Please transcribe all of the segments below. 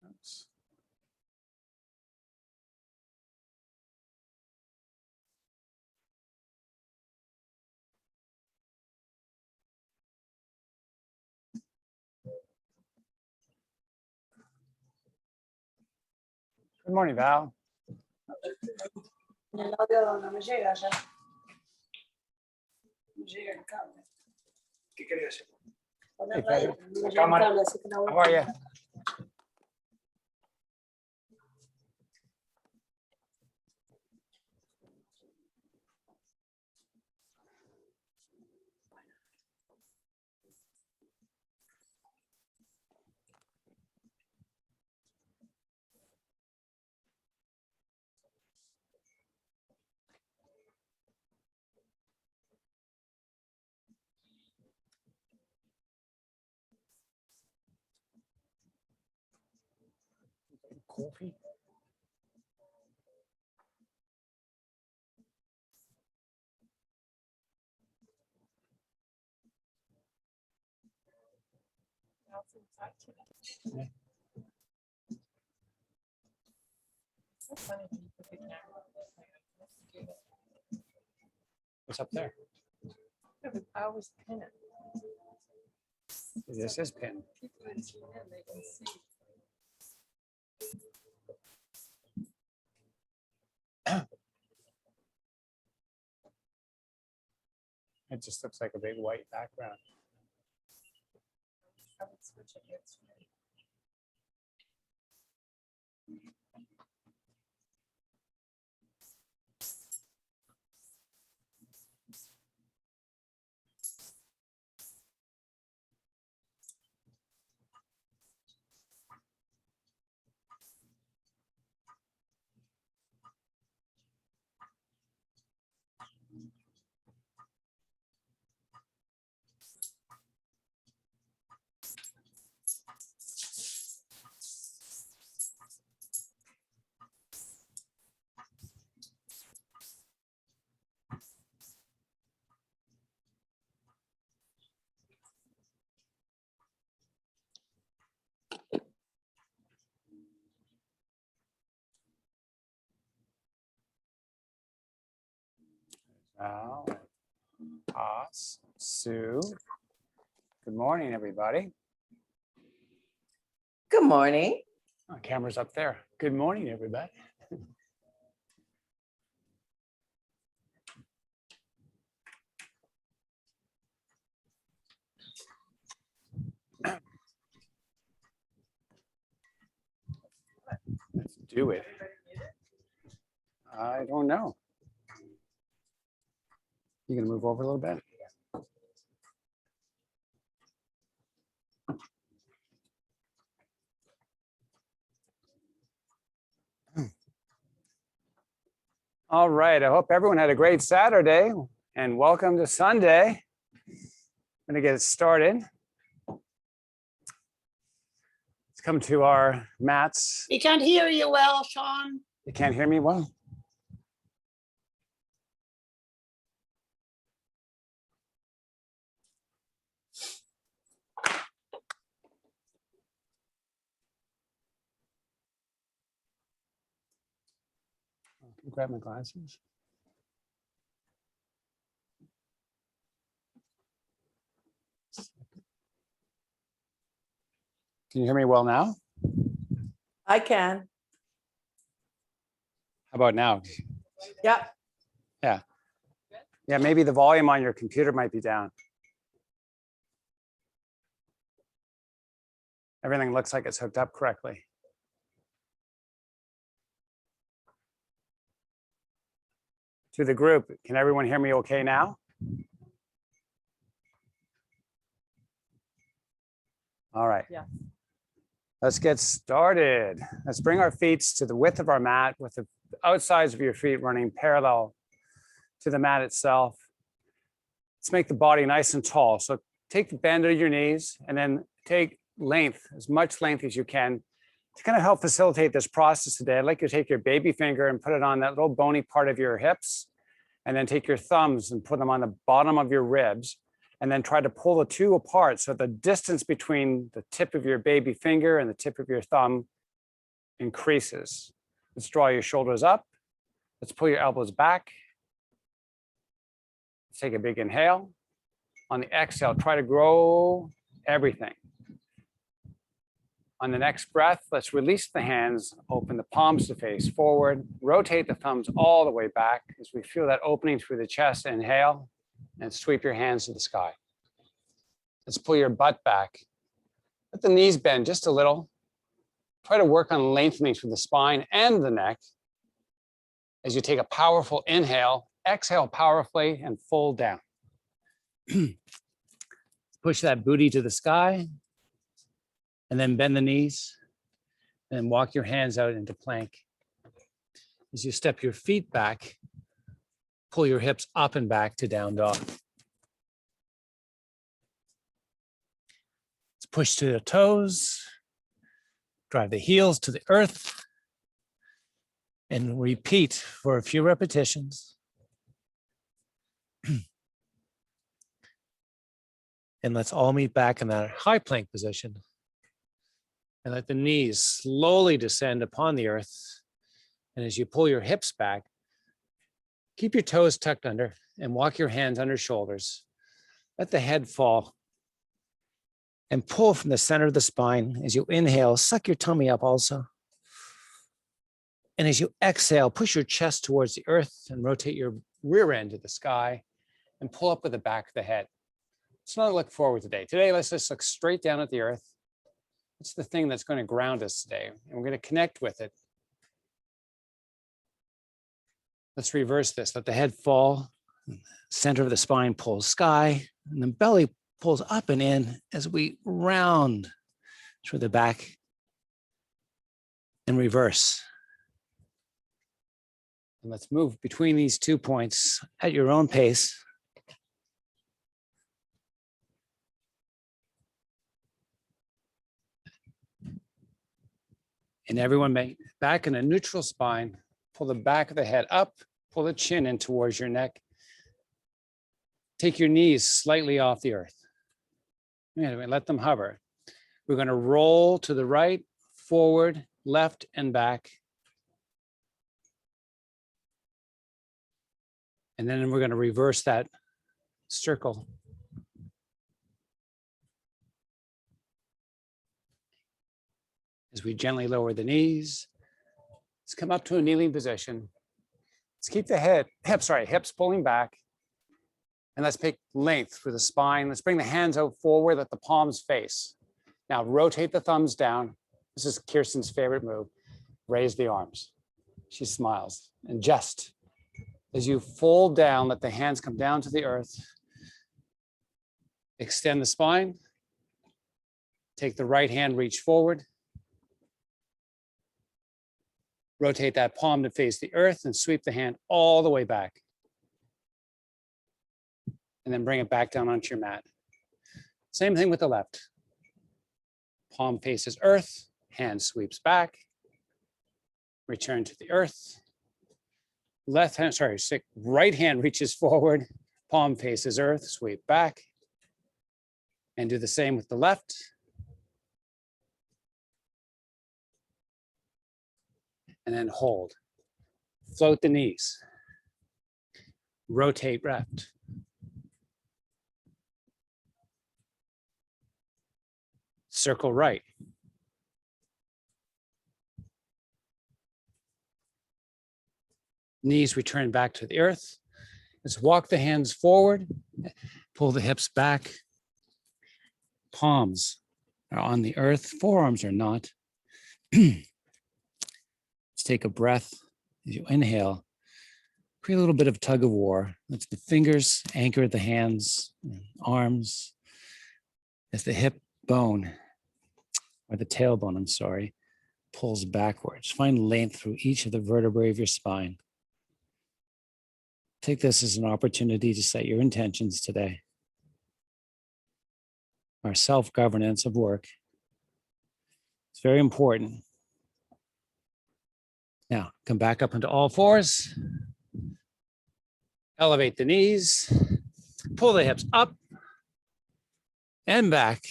Oops. Good morning, Val. El audio no me llega ya. No llega el cable. ¿Qué quería hacer? Ponerla Hey, ahí, no me llega el Cámara. cable, así que no voy a How are you? poner. Coffee. Yeah. So funny when you put the camera on this. What's up there? Yeah, but I always pin it. This is pinned. People that tune in, they can see. It just looks like a big white background. I would switch it yesterday. Val, Haas, Sue. Good morning, everybody. Good morning. Oh, camera's up there. Good morning, everybody. Let's do it. I don't know. You gonna move over a little bit? All right, I hope everyone had a great Saturday and welcome to Sunday. I'm gonna get it started. Let's come to our mats. We can't hear you well, Sean. You can't hear me well? Grab my glasses. Can you hear me well now? I can. How about now? Yep. Yeah, maybe the volume on your computer might be down. Everything looks like it's hooked up correctly. To the group, can everyone hear me okay now? All right. Yeah. Let's get started. Let's bring our feet to the width of our mat with the outsides of your feet running parallel to the mat itself. Let's make the body nice and tall. So take the bend of your knees and then take length, as much length as you can To kind of help facilitate this process today, I'd like you to take your baby finger and put it on that little bony part of your hips, and then take your thumbs and put them on the bottom of your ribs, and then try to pull the two apart so the distance between the tip of your baby finger and the tip of your thumb increases. Let's draw your shoulders up. Let's pull your elbows back. Let's take a big inhale. On the exhale, try to grow everything. On the next breath, let's release the hands, open the palms to face forward, rotate the thumbs all the way back as we feel that opening through the chest. Inhale and sweep your hands to the sky. Let's pull your butt back. Let the knees bend just a little. Try to work on lengthening through the spine and the neck. As you take a powerful inhale, exhale powerfully and fold down. Push that booty to the sky and then bend the knees and walk your hands out into plank. As you step your feet back, pull your hips up and back to down dog. Let's push to the toes, drive the heels to the earth, and repeat for a few repetitions. And let's all meet back in that high plank position. And let the knees slowly descend upon the earth. And as you pull your hips back, keep your toes tucked under and walk your hands under shoulders. Let the head fall and pull from the center of the spine. As you inhale, suck your tummy up also. And as you exhale, push your chest towards the earth and rotate your rear end to the sky and pull up with the back of the head. Let's not look forward today. Today, let's just look straight down at the earth. It's the thing that's going to ground us today, and we're going to connect with it. Let's reverse this. Let the head fall. Center of the spine pulls sky, and the belly pulls up and in as we round through the back and reverse. And let's move between these 2 points at your own pace. And everyone back in a neutral spine, pull the back of the head up, pull the chin in towards your neck. Take your knees slightly off the earth. Anyway, let them hover. We're going to roll to the right, forward, left, and back. And then we're going to reverse that circle. As we gently lower the knees, let's come up to a kneeling position. Let's keep the hips pulling back. And let's take length through the spine. Let's bring the hands out forward, let the palms face. Now rotate the thumbs down. This is Kirsten's favorite move. Raise the arms. She smiles. And just as you fold down, let the hands come down to the earth. Extend the spine. Take the right hand, reach forward. Rotate that palm to face the earth and sweep the hand all the way back. And then bring it back down onto your mat. Same thing with the left. Palm faces earth, hand sweeps back. Return to the earth. Right hand reaches forward, palm faces earth, sweep back. And do the same with the left. And then hold. Float the knees. Rotate left. Circle right. Knees return back to the earth. Let's walk the hands forward, pull the hips back. Palms are on the earth, forearms are not. Let's take a breath as you inhale. Create a little bit of tug of war. Let the fingers anchor the hands and arms as the hip bone, or the tailbone, I'm sorry, pulls backwards. Find length through each of the vertebrae of your spine. Take this as an opportunity to set your intentions today. Our self-governance of work. It's very important Now come back up into all fours. Elevate the knees. Pull the hips up and back.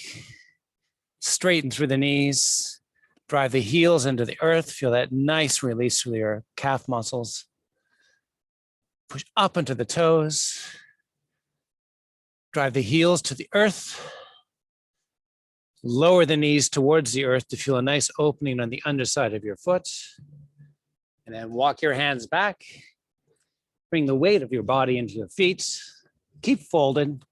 Straighten through the knees. Drive the heels into the earth. Feel that nice release through your calf muscles. Push up into the toes. Drive the heels to the earth. Lower the knees towards the earth to feel a nice opening on the underside of your foot. And then walk your hands back. Bring the weight of your body into your feet. Keep folded.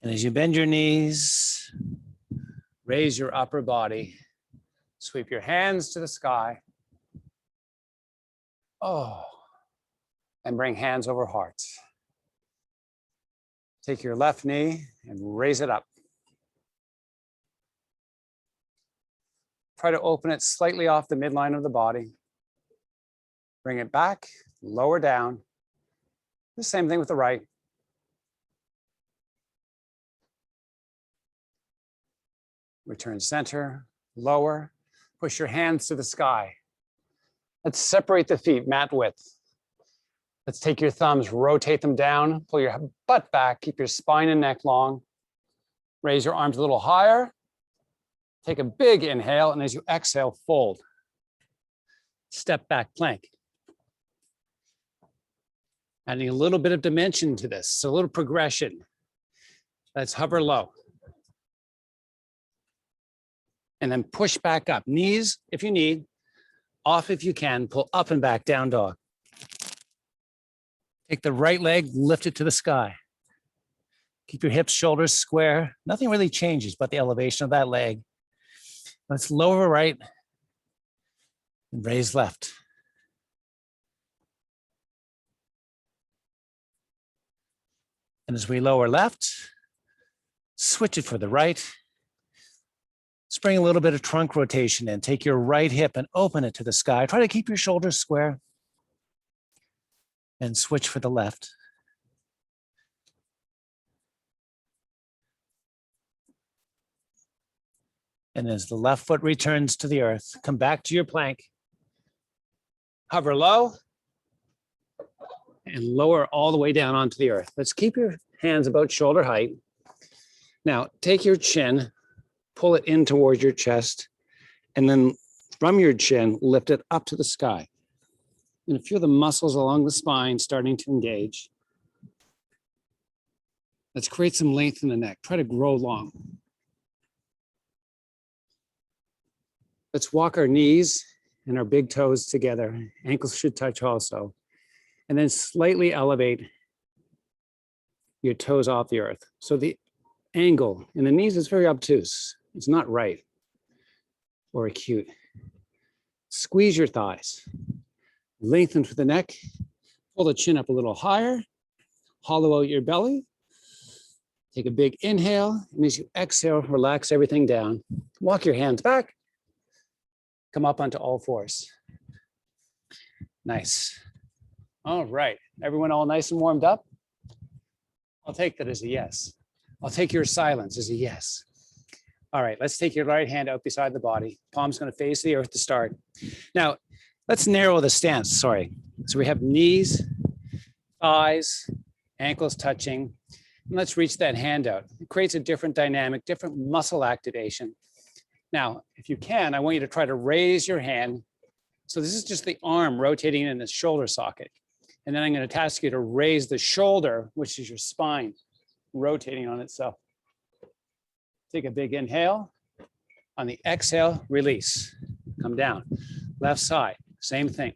And as you bend your knees, raise your upper body. Sweep your hands to the sky. Oh, and bring hands over heart. Take your left knee and raise it up. Try to open it slightly off the midline of the body. Bring it back, lower down. The same thing with the right. Return center, lower. Push your hands to the sky. Let's separate the feet, mat width. Let's take your thumbs, rotate them down, pull your butt back, keep your spine and neck long. Raise your arms a little higher. Take a big inhale, and as you exhale, fold. Step back plank. Adding a little bit of dimension to this, so a little progression. Let's hover low. And then push back up. Knees, if you need, off if you can, pull up and back, down dog. Take the right leg, lift it to the sky. Keep your hips, shoulders square. Nothing really changes but the elevation of that leg. Let's lower right and raise left. And as we lower left, switch it for the right. Let's bring a little bit of trunk rotation in. Take your right hip and open it to the sky. Try to keep your shoulders square. And switch for the left. And as the left foot returns to the earth, come back to your plank. Hover low and lower all the way down onto the earth. Let's keep your hands about shoulder height. Now, take your chin, pull it in towards your chest, and then from your chin, lift it up to the sky. And feel the muscles along the spine starting to engage. Let's create some length in the neck. Try to grow long. Let's walk our knees and our big toes together. Ankles should touch also. And then slightly elevate your toes off the earth. So the angle in the knees is very obtuse. It's not right or acute. Squeeze your thighs. Lengthen through the neck. Pull the chin up a little higher. Hollow out your belly. Take a big inhale. And as you exhale, relax everything down. Walk your hands back. Come up onto all fours. Nice. All right. Everyone all nice and warmed up? I'll take that as a yes. I'll take your silence as a yes. All right. Let's take your right hand out beside the body. Palm's going to face the earth to start. Now, let's narrow the stance. Sorry. So we have knees, thighs, ankles touching. And let's reach that hand out. It creates a different dynamic, different muscle activation. Now, if you can, I want you to try to raise your hand. So this is just the arm rotating in the shoulder socket. And then I'm going to ask you to raise the shoulder, which is your spine, rotating on itself. Take a big inhale. On the exhale, release. Come down. Left side, same thing.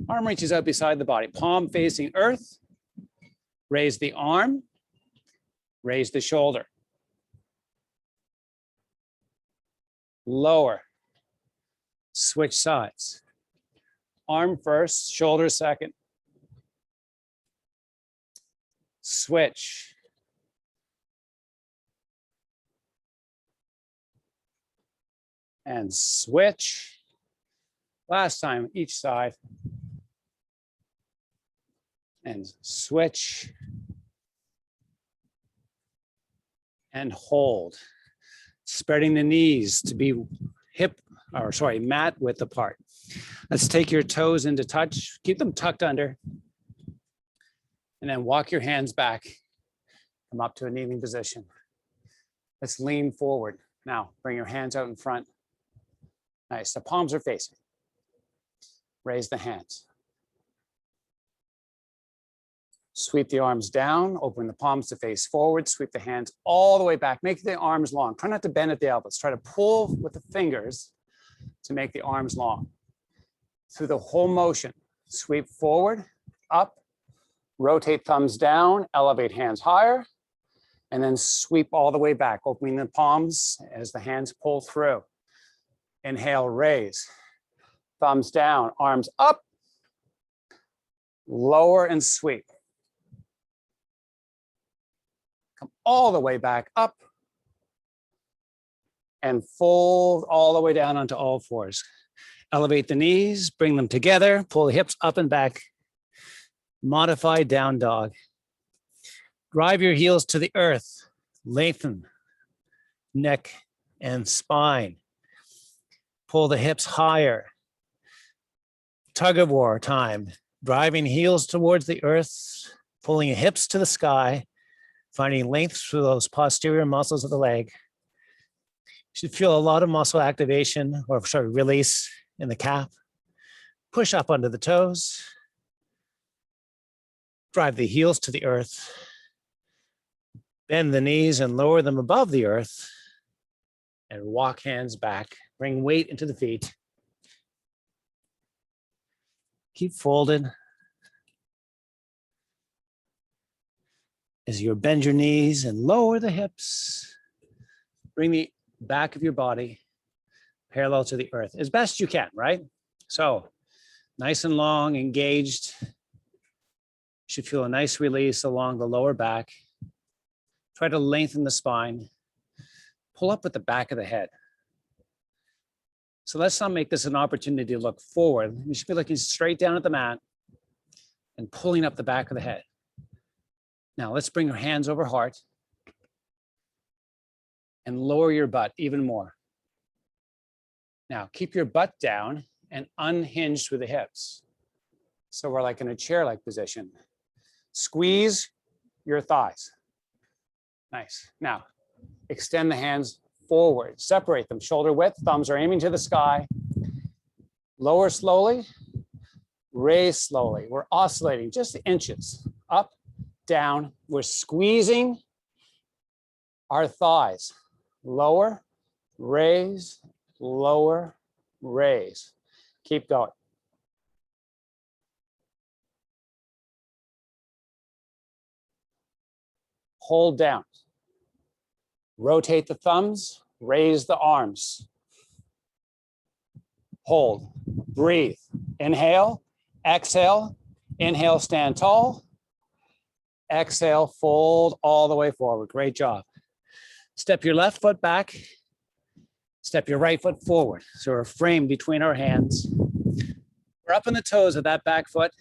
Arm reaches out beside the body. Palm facing earth. Raise the arm. Raise the shoulder. Lower. Switch sides. Arm first, shoulder second. Switch. And switch. Last time, each side. And switch. And hold. Spreading the knees to be mat width apart. Let's take your toes into touch, keep them tucked under, and then walk your hands back, come up to a kneeling position. Let's lean forward. Now, bring your hands out in front. Nice, the palms are facing. Raise the hands. Sweep the arms down, open the palms to face forward, sweep the hands all the way back, make the arms long. Try not to bend at the elbows. Try to pull with the fingers to make the arms long. Through the whole motion, sweep forward, up, rotate thumbs down, elevate hands higher, and then sweep all the way back, opening the palms as the hands pull through. Inhale, raise, thumbs down, arms up, lower and sweep. Come all the way back up and fold all the way down onto all fours. Elevate the knees, bring them together, pull the hips up and back. Modified down dog. Drive your heels to the earth. Lengthen neck and spine. Pull the hips higher. Tug of war time. Driving heels towards the earth, pulling hips to the sky, finding length through those posterior muscles of the leg. You should feel a lot of muscle activation or release in the calf. Push up onto the toes. Drive the heels to the earth. Bend the knees and lower them above the earth. And walk hands back. Bring weight into the feet. Keep folded. As you bend your knees and lower the hips, bring the back of your body parallel to the earth as best you can, right? So nice and long, engaged. You should feel a nice release along the lower back. Try to lengthen the spine. Pull up with the back of the head. So let's not make this an opportunity to look forward. You should be looking straight down at the mat and pulling up the back of the head. Now let's bring our hands over heart and lower your butt even more. Now keep your butt down and unhinge through the hips. So we're like in a chair-like position. Squeeze your thighs. Nice. Now extend the hands forward, separate them shoulder width, thumbs are aiming to the sky. Lower slowly, raise slowly. We're oscillating just inches, up, down. We're squeezing our thighs. Lower, raise, lower, raise. Keep going. Hold down. Rotate the thumbs, raise the arms. Hold, breathe. Inhale, exhale, inhale, stand tall. Exhale, fold all the way forward. Great job. Step your left foot back. Step your right foot forward. So we're framed between our hands. We're up on the toes of that back foot.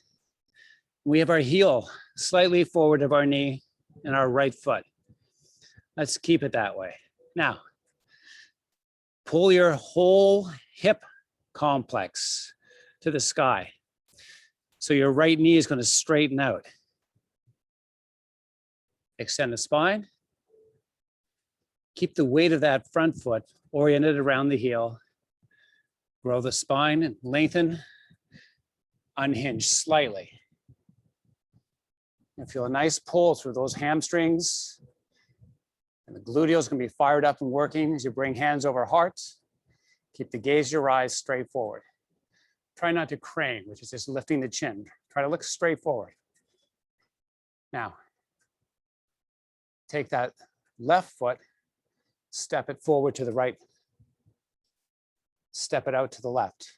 We have our heel slightly forward of our knee and our right foot. Let's keep it that way. Now, pull your whole hip complex to the sky. So your right knee is going to straighten out. Extend the spine. Keep the weight of that front foot oriented around the heel. Grow the spine and lengthen. Unhinge slightly. And feel a nice pull through those hamstrings. And the gluteals can be fired up and working as you bring hands over heart. Keep the gaze of your eyes straight forward. Try not to crane, which is just lifting the chin. Try to look straight forward. Now, take that left foot, step it forward to the right. Step it out to the left.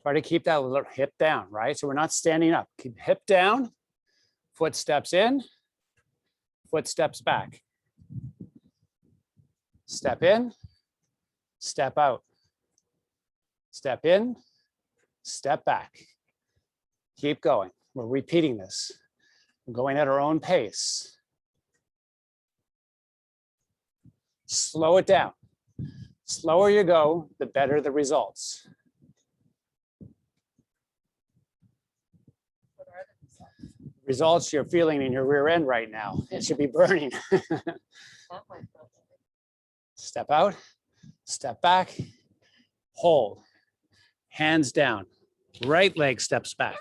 Try to keep that little hip down, right? So we're not standing up. Keep hip down, foot steps in, foot steps back. Step in, step out. Step in, step back. Keep going. We're repeating this. We're going at our own pace. Slow it down. Slower you go, the better the results. What are the results? Results you're feeling in your rear end right now. It should be burning. That might feel good. Step out, step back, hold, hands down, right leg steps back.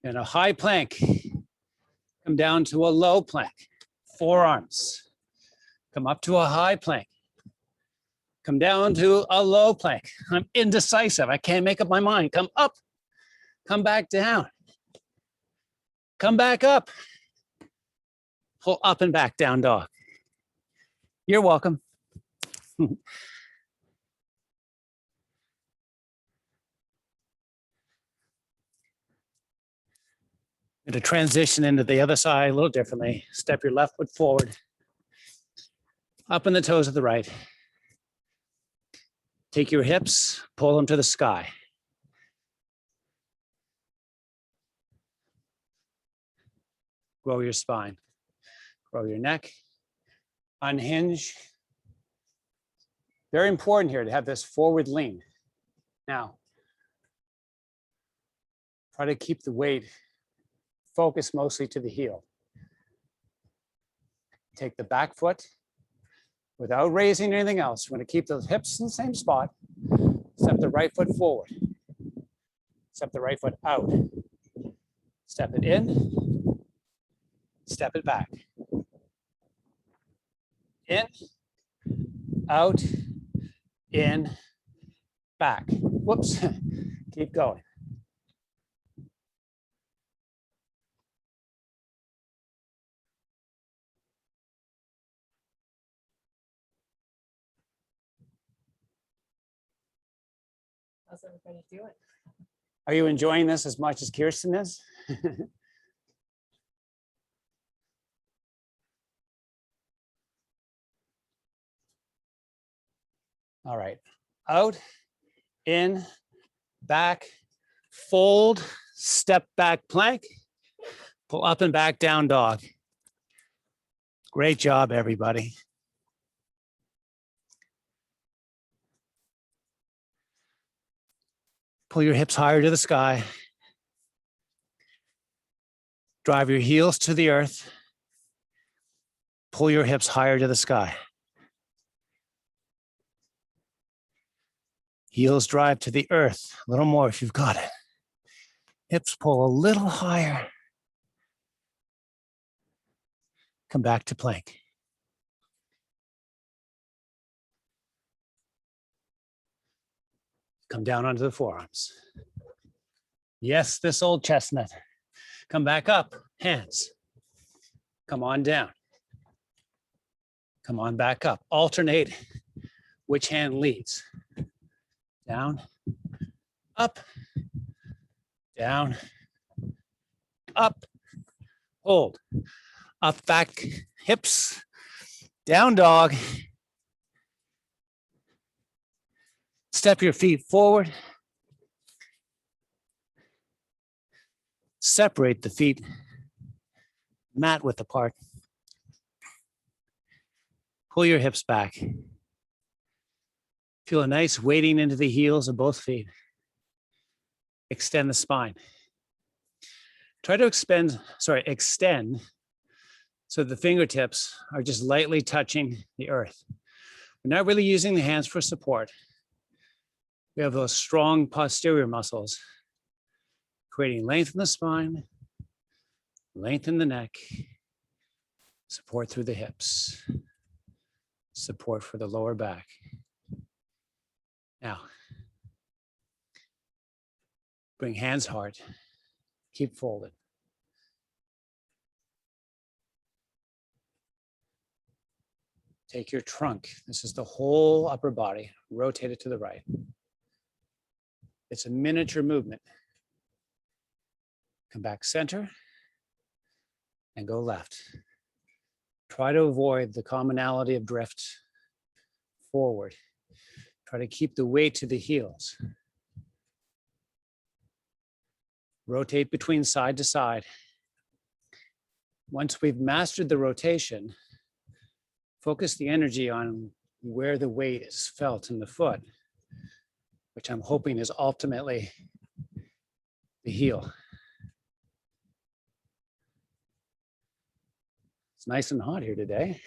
In a high plank, come down to a low plank, forearms. Come up to a high plank. Come down to a low plank. I'm indecisive. I can't make up my mind. Come up, come back down. Come back up. Pull up and back, down dog. You're welcome. To transition into the other side a little differently. Step your left foot forward. Up in the toes of the right. Take your hips, pull them to the sky. Grow your spine. Grow your neck. Unhinge. Very important here to have this forward lean. Now, try to keep the weight focused mostly to the heel. Take the back foot without raising anything else. We're going to keep the hips in the same spot. Step the right foot forward. Step the right foot out. Step it in. Step it back. In, out, in, back. Whoops. Keep going. How's everybody doing? Are you enjoying this as much as Kirsten is? All right, out, in, back, fold, step back plank, pull up and back, down dog. Great job, everybody. Pull your hips higher to the sky. Drive your heels to the earth. Pull your hips higher to the sky. Heels drive to the earth. A little more if you've got it. Hips pull a little higher. Come back to plank. Come down onto the forearms. Yes, this old chestnut. Come back up, hands. Come on down. Come on back up. Alternate which hand leads. Down, up, down, up, hold. Up, back, hips, down dog. Step your feet forward. Separate the feet mat width apart. Pull your hips back. Feel a nice weighting into the heels of both feet. Extend the spine. Try to extend so the fingertips are just lightly touching the earth. We're not really using the hands for support. We have those strong posterior muscles, creating length in the spine, length in the neck, support through the hips, support for the lower back. Now, bring hands hard, keep folded. Take your trunk, this is the whole upper body, rotate it to the right. It's a miniature movement. Come back center and go left. Try to avoid the commonality of drift forward. Try to keep the weight to the heels. Rotate between side to side. Once we've mastered the rotation, Focus the energy on where the weight is felt in the foot, which I'm hoping is ultimately the heel. It's nice and hot here today.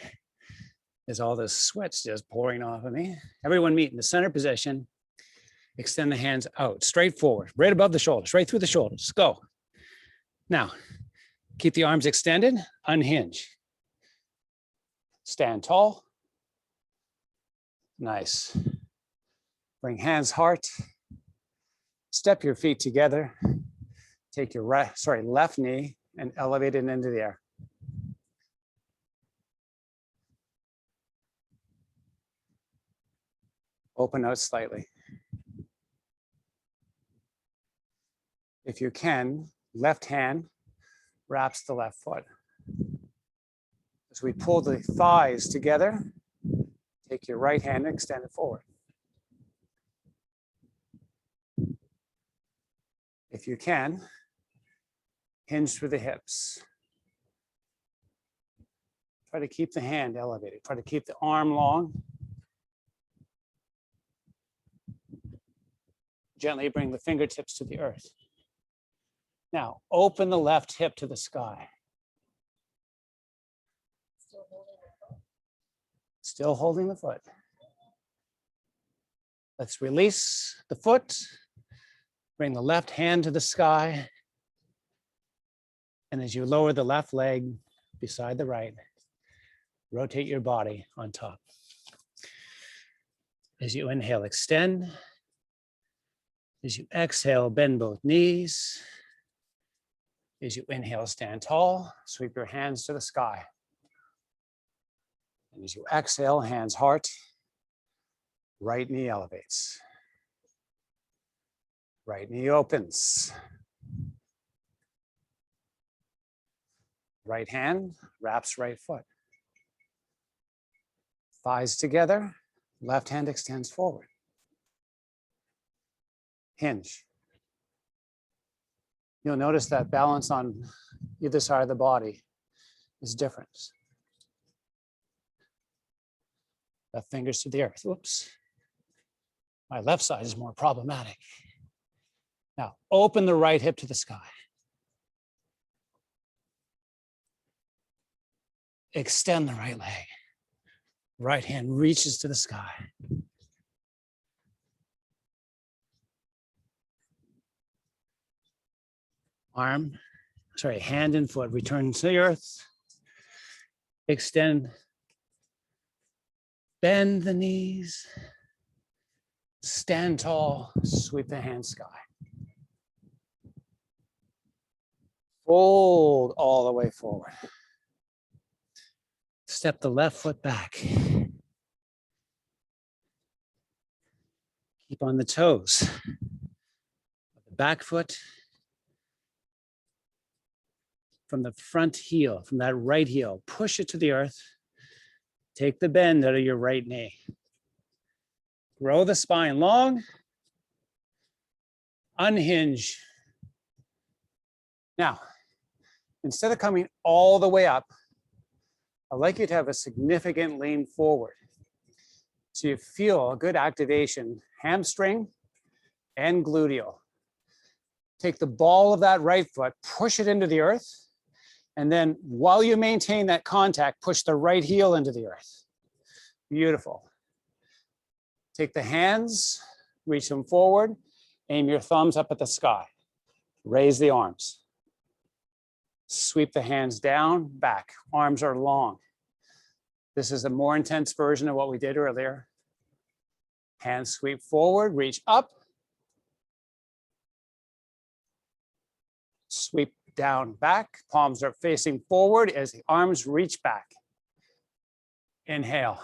There's all this sweat's just pouring off of me. Everyone meet in the center position. Extend the hands out, straight forward, right above the shoulders, right through the shoulders. Go. Now, keep the arms extended, unhinge. Stand tall. Nice. Bring hands heart. Step your feet together. Take your left knee and elevate it into the air. Open out slightly. If you can, left hand wraps the left foot. As we pull the thighs together, take your right hand and extend it forward. If you can, hinge through the hips. Try to keep the hand elevated. Try to keep the arm long. Gently bring the fingertips to the earth. Now, open the left hip to the sky. Still holding the foot. Let's release the foot. Bring the left hand to the sky. And as you lower the left leg beside the right, rotate your body on top. As you inhale, extend. As you exhale, bend both knees. As you inhale, stand tall, sweep your hands to the sky. And as you exhale, hands heart, right knee elevates. Right knee opens. Right hand wraps right foot. Thighs together, left hand extends forward. Hinge. You'll notice that balance on either side of the body is different. Left fingers to the earth. Whoops. My left side is more problematic. Now, open the right hip to the sky. Extend the right leg. Right hand reaches to the sky. Hand and foot return to the earth. Extend. Bend the knees. Stand tall, sweep the hand sky. Fold all the way forward. Step the left foot back. Keep on the toes. The back foot from the front heel, from that right heel, push it to the earth. Take the bend out of your right knee. Grow the spine long. Unhinge. Now, instead of coming all the way up, I'd like you to have a significant lean forward. So you feel a good activation, hamstring and gluteal. Take the ball of that right foot, push it into the earth, and then while you maintain that contact, push the right heel into the earth. Beautiful. Take the hands, reach them forward, aim your thumbs up at the sky. Raise the arms. Sweep the hands down, back. Arms are long. This is a more intense version of what we did earlier. Hands sweep forward, reach up. Sweep down, back. Palms are facing forward as the arms reach back. Inhale.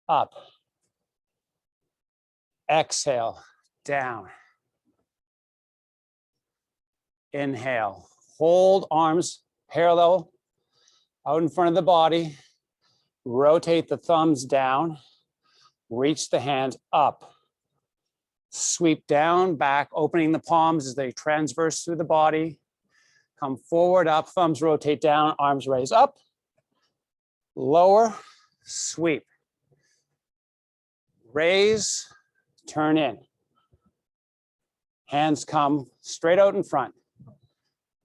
Up. Exhale. Down. Inhale. Hold arms parallel out in front of the body. Rotate the thumbs down. Reach the hands up. Sweep down, back, opening the palms as they transverse through the body. Come forward, up, thumbs rotate down, arms raise up. lower, sweep. Raise, turn in. Hands come straight out in front.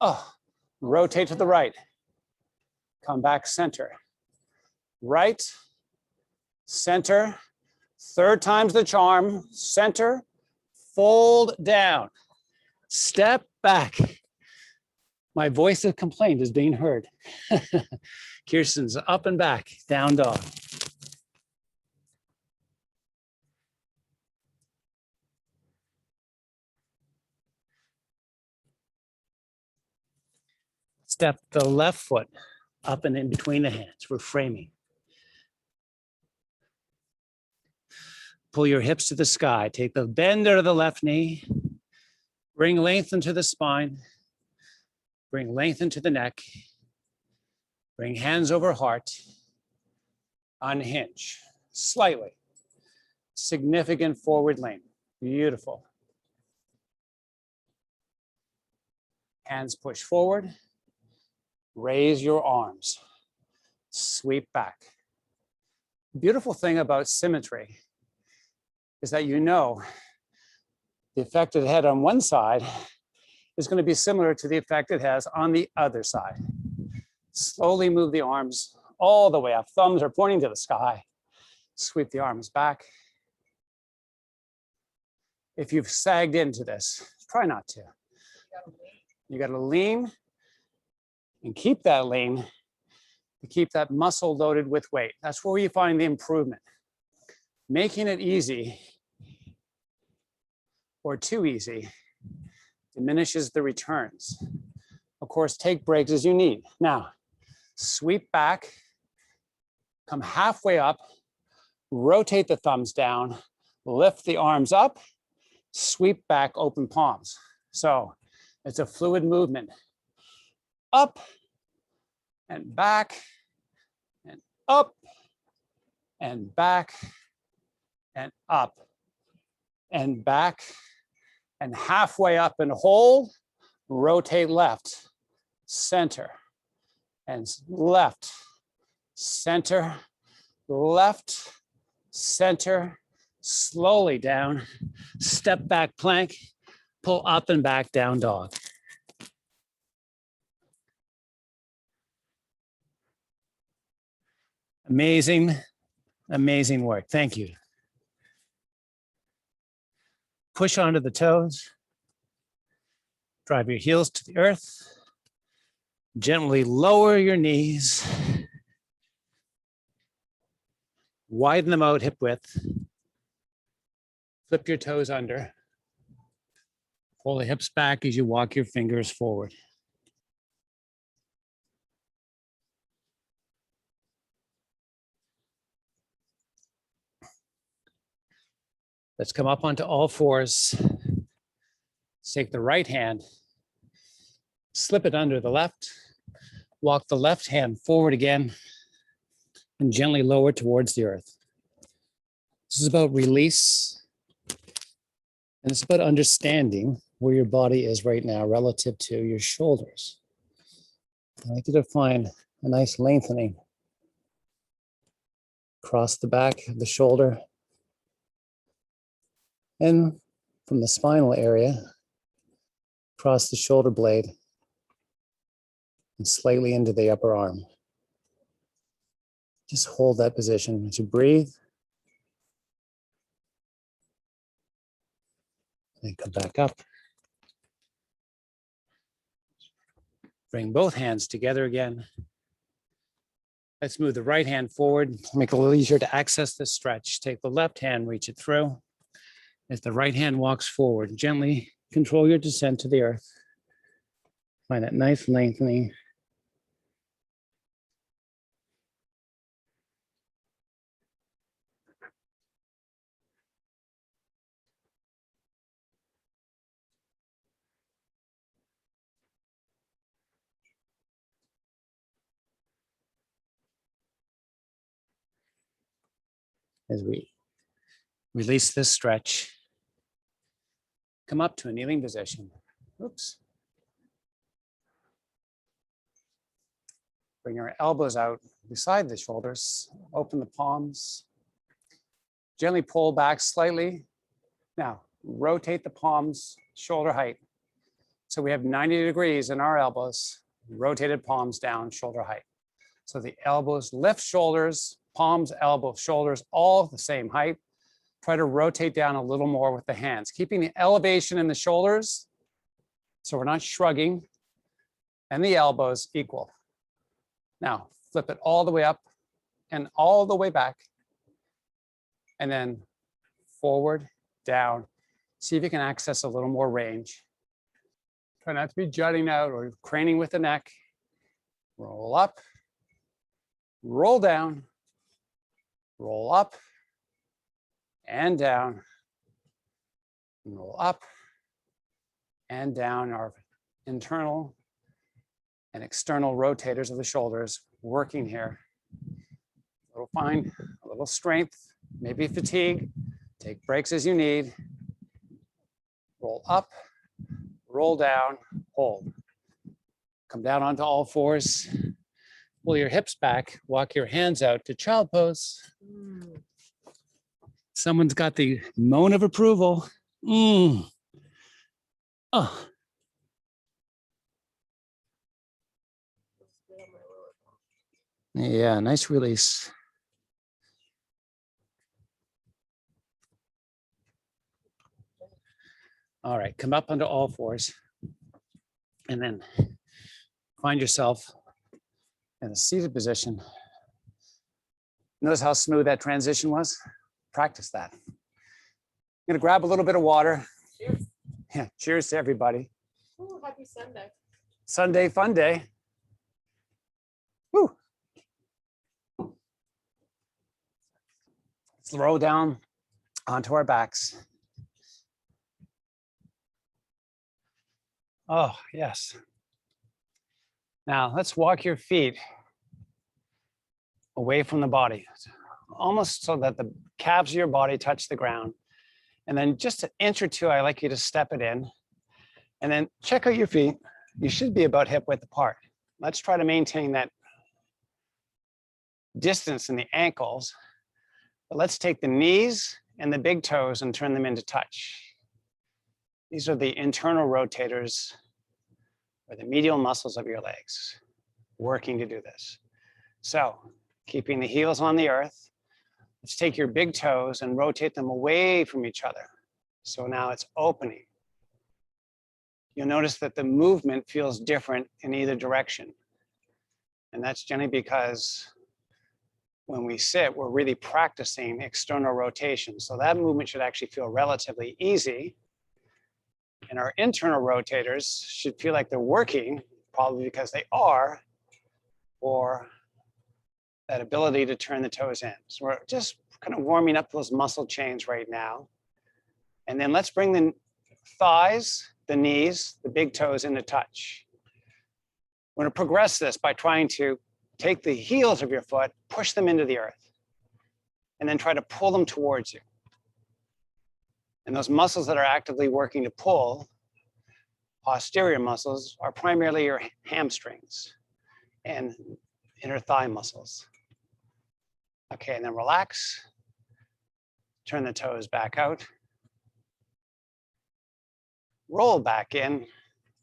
Oh, rotate to the right. Come back center. Right, center. Third time's the charm. Center, fold down. Step back. My voice of complaint is being heard. Kirsten's up and back, down dog. Step the left foot up and in between the hands. We're framing. Pull your hips to the sky. Take the bend out of the left knee. Bring length into the spine. Bring length into the neck. Bring hands over heart. Unhinge slightly. Significant forward lean. Beautiful. Hands push forward. Raise your arms. Sweep back. Beautiful thing about symmetry is that you know the effect it had on one side is going to be similar to the effect it has on the other side. Slowly move the arms all the way up. Thumbs are pointing to the sky. Sweep the arms back. If you've sagged into this, try not to. You got to lean and keep that lean to keep that muscle loaded with weight. That's where you find the improvement. Making it easy or too easy diminishes the returns. Of course, take breaks as you need. Now, sweep back, come halfway up, rotate the thumbs down, lift the arms up, sweep back, open palms. So it's a fluid movement. Up and back and up and back and up and back and halfway up and hold, rotate left, center, and left, center, left, center, slowly down, step back plank, pull up and back, down dog. Amazing, amazing work. Thank you. Push onto the toes. Drive your heels to the earth. Gently lower your knees. Widen them out hip width. Flip your toes under. Pull the hips back as you walk your fingers forward. Let's come up onto all fours. Let's take the right hand, slip it under the left, walk the left hand forward again, and gently lower towards the earth. This is about release, and it's about understanding where your body is right now relative to your shoulders. I like you to find a nice lengthening across the back of the shoulder, and from the spinal area, across the shoulder blade, and slightly into the upper arm. Just hold that position as you breathe. And come back up. Bring both hands together again. Let's move the right hand forward, make it a little easier to access this stretch. Take the left hand, reach it through. As the right hand walks forward, gently control your descent to the earth. Find that nice lengthening. As we release this stretch, come up to a kneeling position. Oops. Bring your elbows out beside the shoulders. Open the palms. Gently pull back slightly. Now, rotate the palms shoulder height. So we have 90 degrees in our elbows, rotated palms down, shoulder height. So the elbows lift shoulders, palms, elbows, shoulders, all the same height. Try to rotate down a little more with the hands, keeping the elevation in the shoulders so we're not shrugging, and the elbows equal. Now, flip it all the way up and all the way back, and then forward, down. See if you can access a little more range. Try not to be jutting out or craning with the neck. Roll up, roll down, roll up and down, roll up and down. Our internal and external rotators of the shoulders working here. We'll find a little strength, maybe fatigue. Take breaks as you need. Roll up, roll down, hold. Come down onto all fours. Pull your hips back, walk your hands out to child pose. Someone's got the moan of approval. Oh. Yeah, nice release. All right, come up onto all fours and then find yourself in a seated position. Notice how smooth that transition was? Practice that. I'm gonna grab a little bit of water. Cheers. Yeah, cheers to everybody. Ooh, happy Sunday. Sunday fun day. Woo. Let's roll down onto our backs. Oh, yes. Now let's walk your feet away from the body, almost so that the calves of your body touch the ground. And then just an inch or two, I like you to step it in. And then check out your feet. You should be about hip width apart. Let's try to maintain that distance in the ankles. But let's take the knees and the big toes and turn them into touch. These are the internal rotators or the medial muscles of your legs working to do this. So keeping the heels on the earth, let's take your big toes and rotate them away from each other. So now it's opening. You'll notice that the movement feels different in either direction. And that's generally because when we sit, we're really practicing external rotation. So that movement should actually feel relatively easy. And our internal rotators should feel like they're working, probably because they are, for that ability to turn the toes in. So we're just kind of warming up those muscle chains right now. And then let's bring the thighs, the knees, the big toes into touch. We're going to progress this by trying to take the heels of your foot, push them into the earth, and then try to pull them towards you. And those muscles that are actively working to pull, posterior muscles, are primarily your hamstrings and inner thigh muscles. Okay, and then relax. Turn the toes back out. Roll back in.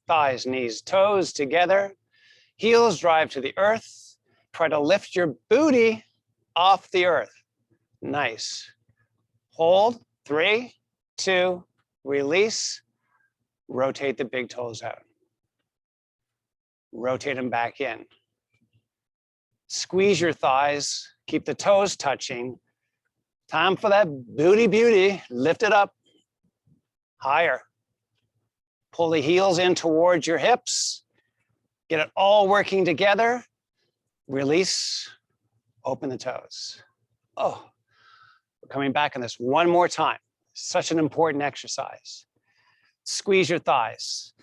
Thighs, knees, toes together. Heels drive to the earth. Try to lift your booty off the earth. Nice. Hold. 3, 2, release. Rotate the big toes out. Rotate them back in. Squeeze your thighs. Keep the toes touching. Time for that booty beauty. Lift it up. Higher. Pull the heels in towards your hips. Get it all working together. Release. Open the toes. Oh, we're coming back on this one more time. Such an important exercise. Squeeze your thighs.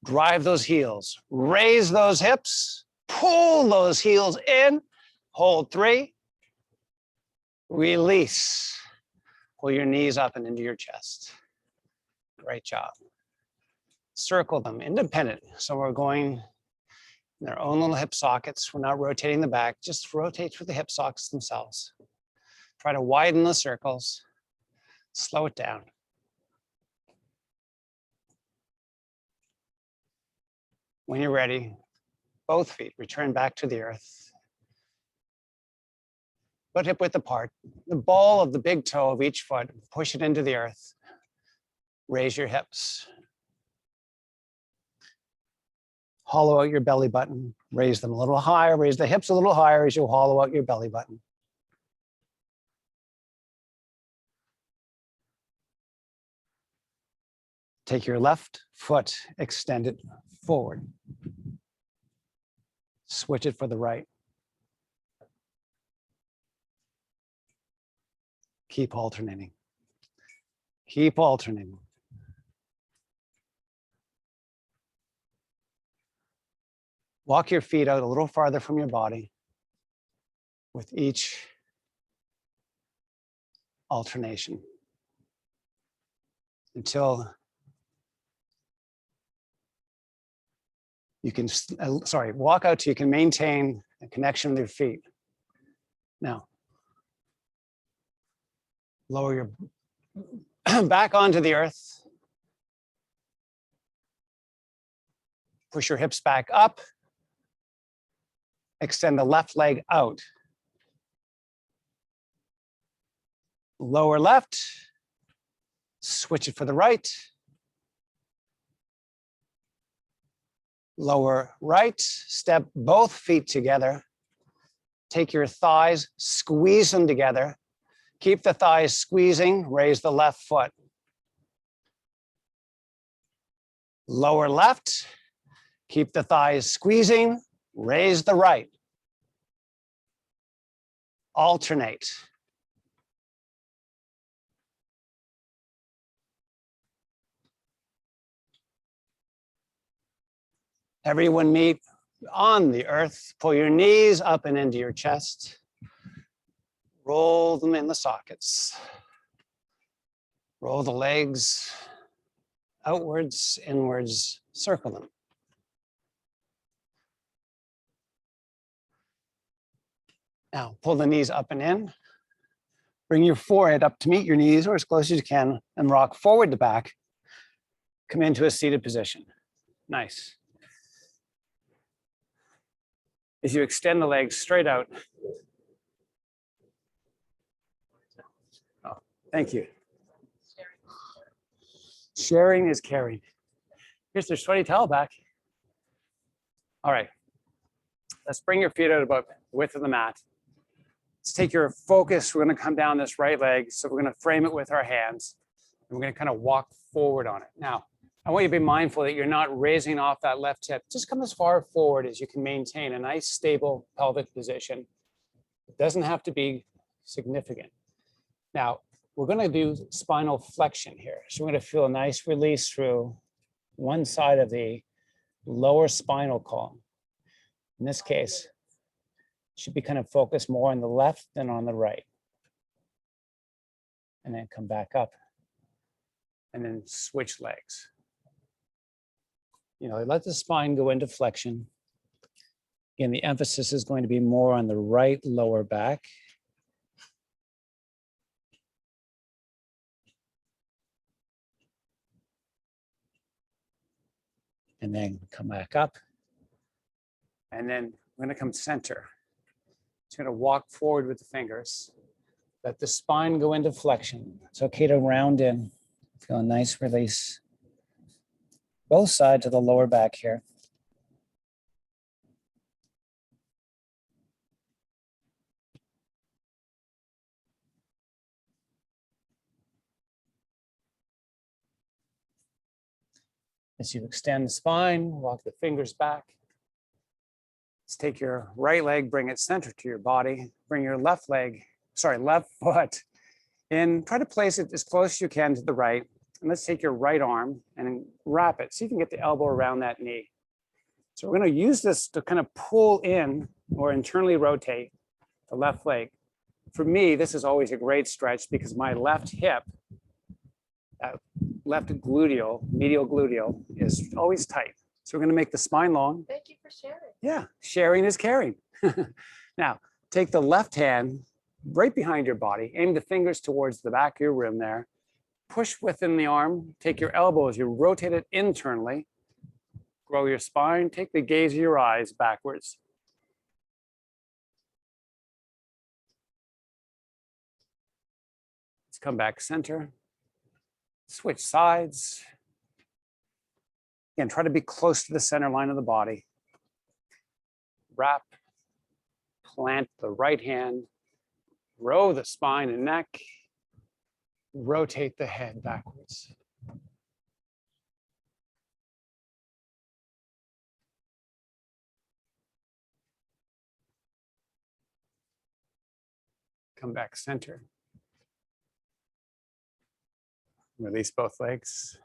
Drive those heels. Raise those hips. Pull those heels in. Hold 3. Release. Pull your knees up and into your chest. Great job. Circle them independent. So we're going their own little hip sockets. We're not rotating the back, just rotate through the hip sockets themselves. Try to widen the circles, slow it down. When you're ready, both feet return back to the earth. Foot hip width apart. The ball of the big toe of each foot, push it into the earth. Raise your hips. Hollow out your belly button. Raise them a little higher. Raise the hips a little higher as you hollow out your belly button. Take your left foot, extend it forward. Switch it for the right. Keep alternating. Keep alternating. Walk your feet out a little farther from your body with each alternation until you can, walk out till you can maintain a connection with your feet. Now, lower your back onto the earth. Push your hips back up. Extend the left leg out. Lower left. Switch it for the right. Lower right. Step both feet together. Take your thighs, squeeze them together. Keep the thighs squeezing. Raise the left foot. Lower left. Keep the thighs squeezing. Raise the right. Alternate. Everyone meet on the earth. Pull your knees up and into your chest. Roll them in the sockets. Roll the legs outwards, inwards, circle them. Now, pull the knees up and in. Bring your forehead up to meet your knees or as close as you can and rock forward to back. Come into a seated position. Nice. As you extend the legs straight out. Oh, thank you. Sharing is caring. Here's their sweaty towel back. All right. Let's bring your feet out about the width of the mat. Let's take your focus. We're going to come down this right leg. So we're going to frame it with our hands. And we're going to kind of walk forward on it. Now, I want you to be mindful that you're not raising off that left hip. Just come as far forward as you can maintain a nice, stable pelvic position. It doesn't have to be significant. Now, we're going to do spinal flexion here. So we're going to feel a nice release through one side of the lower spinal column. In this case, should be kind of focused more on the left than on the right. And then come back up and then switch legs. You know, let the spine go into flexion. Again, the emphasis is going to be more on the right lower back. And then come back up. And then we're going to come center. It's going to walk forward with the fingers. Let the spine go into flexion. It's okay to round in. Feel a nice release. Both sides of the lower back here. As you extend the spine, walk the fingers back. Let's take your right leg, bring it center to your body. Bring your left foot in. Try to place it as close as you can to the right. And let's take your right arm and wrap it so you can get the elbow around that knee. So we're going to use this to kind of pull in or internally rotate the left leg. For me, this is always a great stretch because my left hip, left gluteal, medial gluteal is always tight. So we're going to make the spine long. Thank you for sharing. Yeah, sharing is caring. Now, take the left hand right behind your body, aim the fingers towards the back of your rim there. Push within the arm, take your elbows, you rotate it internally. Grow your spine, take the gaze of your eyes backwards. Let's come back center. Switch sides. Again, try to be close to the center line of the body. Wrap, plant the right hand, row the spine and neck, rotate the head backwards. Come back center. Release both legs.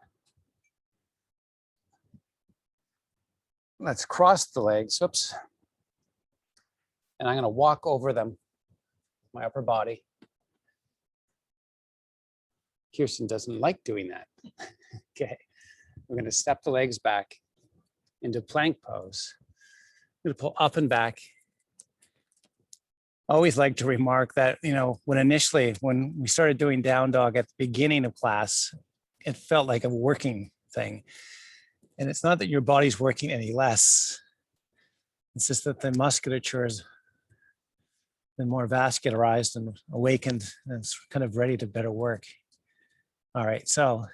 Let's cross the legs, oops. And I'm gonna walk over them, my upper body. Kirsten doesn't like doing that. Okay, we're gonna step the legs back into plank pose. I'm gonna pull up and back. I always like to remark that, when we started doing down dog at the beginning of class, it felt like a working thing. And it's not that your body's working any less. It's just that the musculature has been more vascularized and awakened, and it's kind of ready to better work. All right, so I'm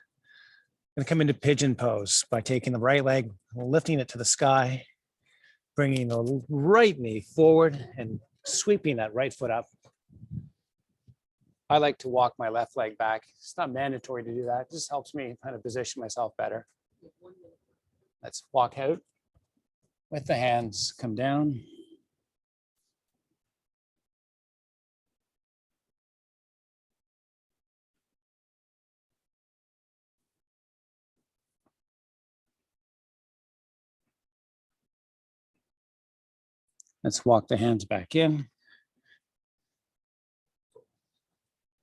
gonna come into pigeon pose by taking the right leg, lifting it to the sky, bringing the right knee forward and sweeping that right foot up. I like to walk my left leg back. It's not mandatory to do that. It just helps me kind of position myself better. Let's walk out with the hands, come down. Let's walk the hands back in.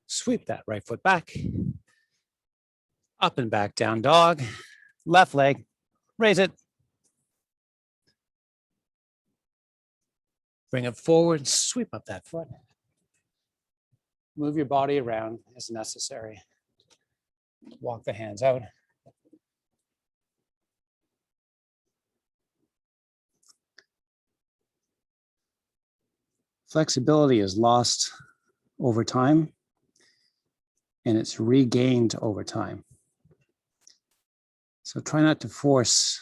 Sweep that right foot back. Up and back, down dog. Left leg, raise it. Bring it forward, sweep up that foot. Move your body around as necessary. Walk the hands out. Flexibility is lost over time, and it's regained over time. So try not to force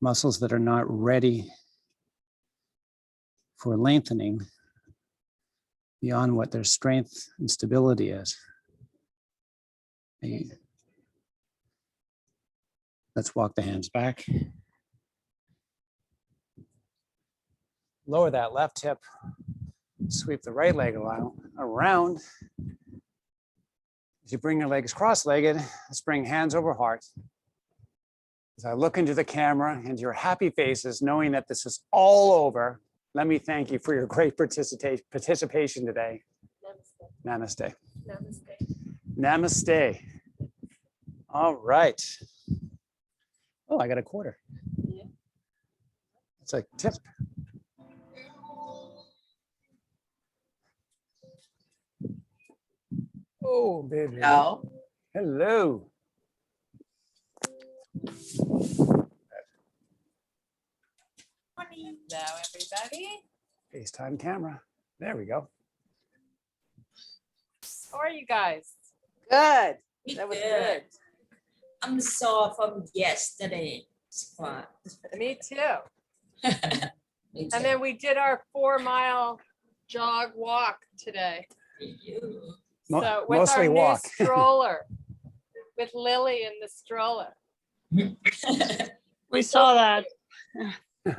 muscles that are not ready for lengthening beyond what their strength and stability is. Let's walk the hands back. Lower that left hip, sweep the right leg around. As you bring your legs cross-legged, let's bring hands over heart. As I look into the camera and your happy faces, knowing that this is all over, let me thank you for your great participation today. Namaste. Namaste. Namaste. All right. Oh, I got a quarter. Yeah. It's a tip. Oh, baby. No. Hello. Hello, everybody. FaceTime camera. There we go. How are you guys? Good. That was good. I'm sore from yesterday squat. Me too. Me And then we did our 4-mile jog walk today. you. So with Mostly our walk. new stroller, with Lily in the stroller. We saw that.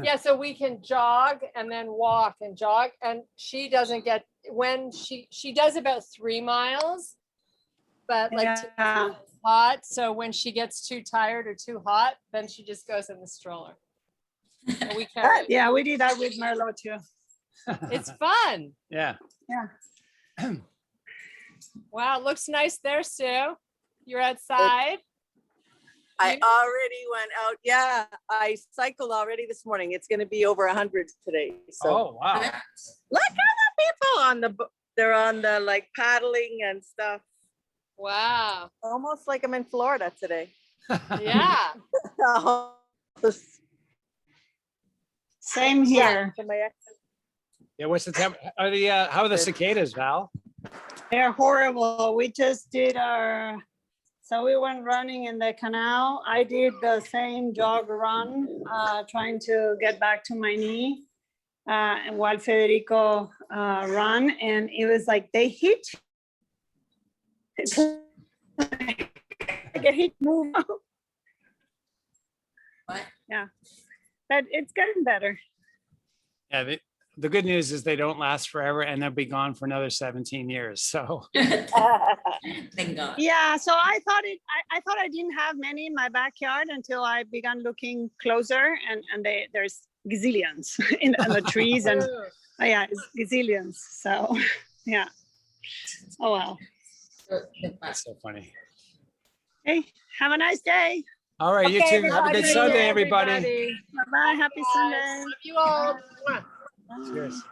Yeah, so we can jog and then walk and jog. And she doesn't get, when she does about 3 miles, but like too Yeah. hot. So when she gets too tired or too hot, then she just goes in the stroller. And we carry it. Yeah, we did that with Merlot too. It's fun. Yeah. Yeah. Wow, it looks nice there, Sue. You're outside. I already went out. Yeah, I cycled already this morning. It's gonna be over 100 today. So Oh, wow. look at the people on they're on the like paddling and stuff. Wow. Almost like I'm in Florida today. Yeah. Same here. For my ex- Yeah, what's the temp? How are the cicadas, Val? They're horrible. We just did so we went running in the canal. I did the same jog run, trying to get back to my knee. And while Federico run, and it was like they hit. It's like a hit move. What? Yeah, but it's getting better. Yeah, the good news is they don't last forever and they'll be gone for another 17 years. So Thank God. Yeah, so I thought I didn't have many in my backyard until I began looking closer, and there's gazillions in the trees, and yeah, it's gazillions. So yeah. Oh well. that's so funny. Hey, have a nice day. All right, you Okay, too. Have a good everybody. Sunday, everybody. Bye bye. Happy Sunday. Love you all. Cheers.